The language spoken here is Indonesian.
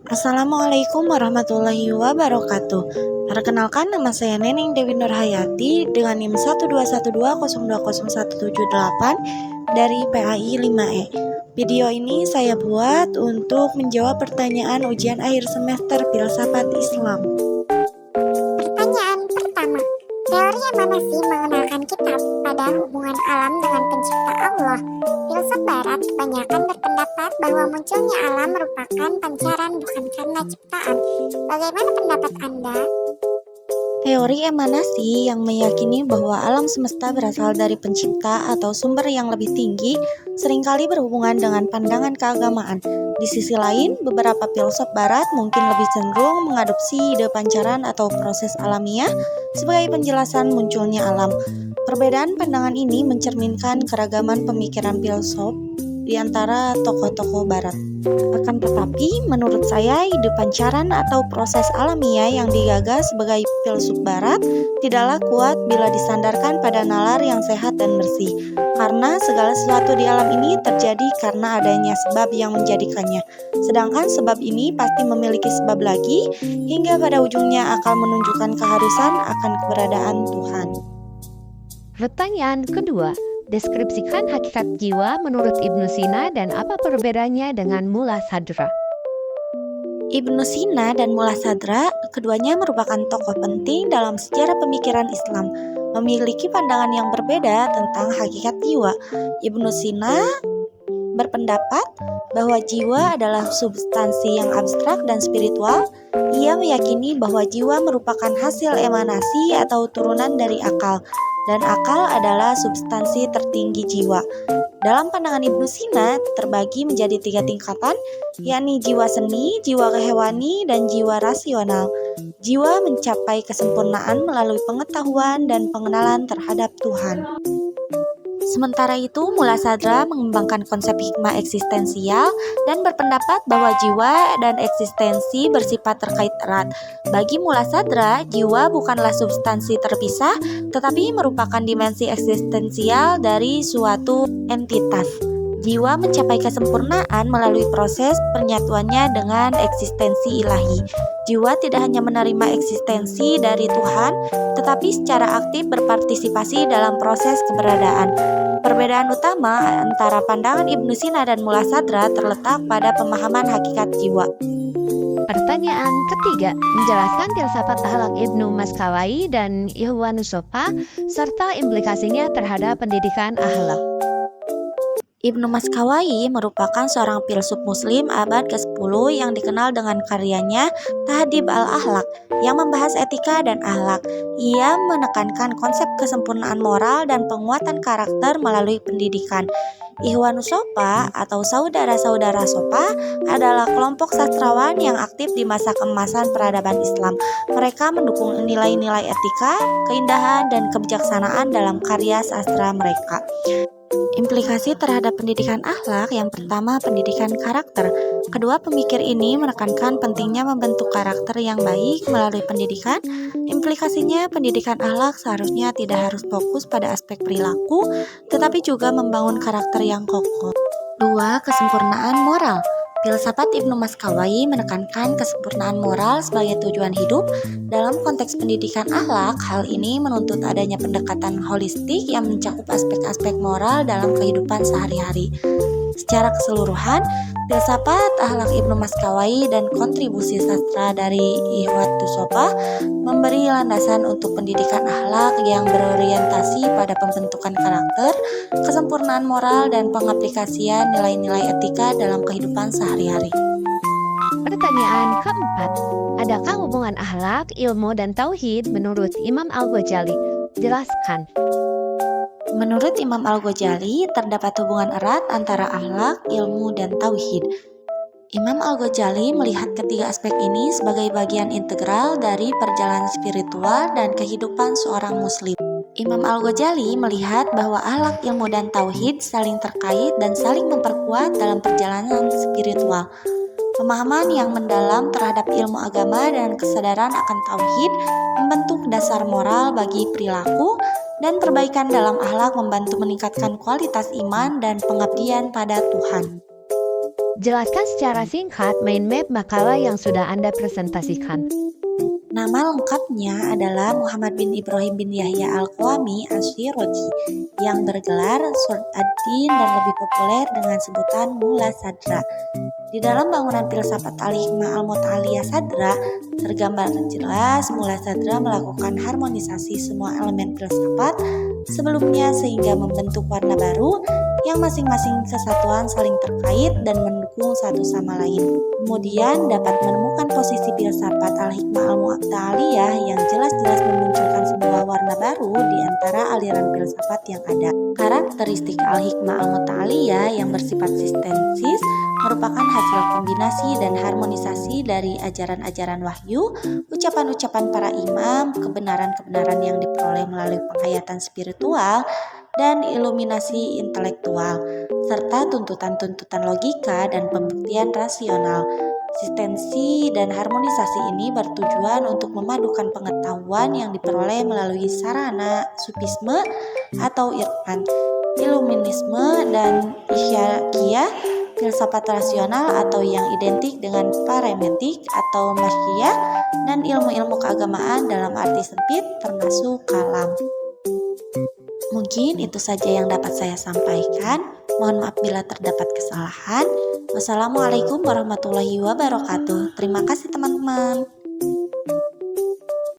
Assalamualaikum warahmatullahi wabarakatuh. Perkenalkan, nama saya Neneng Dewi Nurhayati dengan NIM 12120201778 dari PAI 5E. Video ini saya buat untuk menjawab pertanyaan ujian akhir semester Filsafat Islam. Pertanyaan pertama, teori yang mana sih mengenalkan kita pada hubungan alam dengan pencipta Allah? Filsuf barat kebanyakan berpendapat bahwa munculnya alam merupakan pancaran bukan karena ciptaan. Bagaimana pendapat Anda? Teori emanasi yang meyakini bahwa alam semesta berasal dari pencipta atau sumber yang lebih tinggi seringkali berhubungan dengan pandangan keagamaan. Di sisi lain, beberapa filsuf barat mungkin lebih cenderung mengadopsi ide pancaran atau proses alamiah sebagai penjelasan munculnya alam. Perbedaan pandangan ini mencerminkan keragaman pemikiran filsuf di antara tokoh-tokoh barat. Akan tetapi, menurut saya, ide pancaran atau proses alamiah yang digagas sebagai filsuf barat tidaklah kuat bila disandarkan pada nalar yang sehat dan bersih. Karena segala sesuatu di alam ini terjadi karena adanya sebab yang menjadikannya. Sedangkan sebab ini pasti memiliki sebab lagi, hingga pada ujungnya akan menunjukkan keharusan akan keberadaan Tuhan. Pertanyaan kedua, deskripsikan hakikat jiwa menurut Ibnu Sina dan apa perbedaannya dengan Mullah Sadra. Ibnu Sina dan Mullah Sadra, keduanya merupakan tokoh penting dalam sejarah pemikiran Islam, memiliki pandangan yang berbeda tentang hakikat jiwa. Ibnu Sina berpendapat bahwa jiwa adalah substansi yang abstrak dan spiritual. Ia meyakini bahwa jiwa merupakan hasil emanasi atau turunan dari akal, dan akal adalah substansi tertinggi jiwa. Dalam pandangan Ibnu Sina terbagi menjadi 3 tingkatan, yakni jiwa seni, jiwa kehewani, dan jiwa rasional. Jiwa mencapai kesempurnaan melalui pengetahuan dan pengenalan terhadap Tuhan. Sementara itu, Mullah Sadra mengembangkan konsep hikmah eksistensial dan berpendapat bahwa jiwa dan eksistensi bersifat terkait erat. Bagi Mullah Sadra, jiwa bukanlah substansi terpisah, tetapi merupakan dimensi eksistensial dari suatu entitas. Jiwa mencapai kesempurnaan melalui proses pernyatuannya dengan eksistensi ilahi. Jiwa tidak hanya menerima eksistensi dari Tuhan, tetapi secara aktif berpartisipasi dalam proses keberadaan. Perbedaan utama antara pandangan Ibnu Sina dan Mullah Sadra terletak pada pemahaman hakikat jiwa. Pertanyaan ketiga, menjelaskan filsafat akhlak Ibnu Maskawai dan Ikhwan Nusofa serta implikasinya terhadap pendidikan akhlak. Ibnu Maskawai merupakan seorang filsuf muslim abad ke-10 yang dikenal dengan karyanya Tahdhib al-Akhlaq yang membahas etika dan akhlak. Ia menekankan konsep kesempurnaan moral dan penguatan karakter melalui pendidikan. Ikhwan Nusofa atau saudara-saudara Sofa adalah kelompok sastrawan yang aktif di masa keemasan peradaban Islam. Mereka mendukung nilai-nilai etika, keindahan, dan kebijaksanaan dalam karya sastra mereka. Implikasi terhadap pendidikan akhlak, yang pertama pendidikan karakter. Kedua pemikir ini menekankan pentingnya membentuk karakter yang baik melalui pendidikan. Implikasinya pendidikan akhlak seharusnya tidak harus fokus pada aspek perilaku, tetapi juga membangun karakter yang kokoh. Dua, kesempurnaan moral. Filsafat Ibnu Maskawai menekankan kesempurnaan moral sebagai tujuan hidup. Dalam konteks pendidikan akhlak, hal ini menuntut adanya pendekatan holistik yang mencakup aspek-aspek moral dalam kehidupan sehari-hari. Secara keseluruhan, filsafat akhlak Ibnu Maskawai dan kontribusi sastra dari Ikhwan Nusofa memberi landasan untuk pendidikan akhlak yang berorientasi pada pembentukan karakter, kesempurnaan moral, dan pengaplikasian nilai-nilai etika dalam kehidupan sehari-hari. Pertanyaan keempat, adakah hubungan akhlak, ilmu, dan tauhid menurut Imam Al-Ghazali? Jelaskan. Menurut Imam Al-Ghazali, terdapat hubungan erat antara akhlak, ilmu, dan tauhid. Imam Al-Ghazali melihat ketiga aspek ini sebagai bagian integral dari perjalanan spiritual dan kehidupan seorang muslim. Imam Al-Ghazali melihat bahwa akhlak, ilmu, dan tauhid saling terkait dan saling memperkuat dalam perjalanan spiritual. Pemahaman yang mendalam terhadap ilmu agama dan kesadaran akan tauhid membentuk dasar moral bagi perilaku, dan perbaikan dalam akhlak membantu meningkatkan kualitas iman dan pengabdian pada Tuhan. Jelaskan secara singkat mind map makalah yang sudah Anda presentasikan. Nama lengkapnya adalah Muhammad bin Ibrahim bin Yahya Al-Qawami Asy-Syirazi yang bergelar Surd ad-Din dan lebih populer dengan sebutan Mulla Sadra. Di dalam bangunan filsafat Al-Hikmah Al-Muta'aliyah Sadra, tergambar jelas Mulla Sadra melakukan harmonisasi semua elemen filsafat sebelumnya sehingga membentuk warna baru yang masing-masing kesatuan saling terkait dan mendukung satu sama lain. Kemudian dapat menemukan posisi filsafat Al-Hikmah Al-Mu'taliyah yang jelas-jelas memunculkan sebuah warna baru di antara aliran filsafat yang ada. Karakteristik Al-Hikmah Al-Mu'taliyah yang bersifat sistensis merupakan hasil kombinasi dan harmonisasi dari ajaran-ajaran wahyu, ucapan-ucapan para imam, kebenaran-kebenaran yang diperoleh melalui penghayatan spiritual, dan iluminasi intelektual, serta tuntutan-tuntutan logika dan pembuktian rasional. Sistensi dan harmonisasi ini bertujuan untuk memadukan pengetahuan yang diperoleh melalui sarana sufisme atau irfan, iluminisme, dan isyakiyah, filsafat rasional atau yang identik dengan paramentik atau masyiyah, dan ilmu-ilmu keagamaan dalam arti sempit termasuk kalam. Mungkin itu saja yang dapat saya sampaikan. Mohon maaf bila terdapat kesalahan. Wassalamualaikum warahmatullahi wabarakatuh. Terima kasih teman-teman.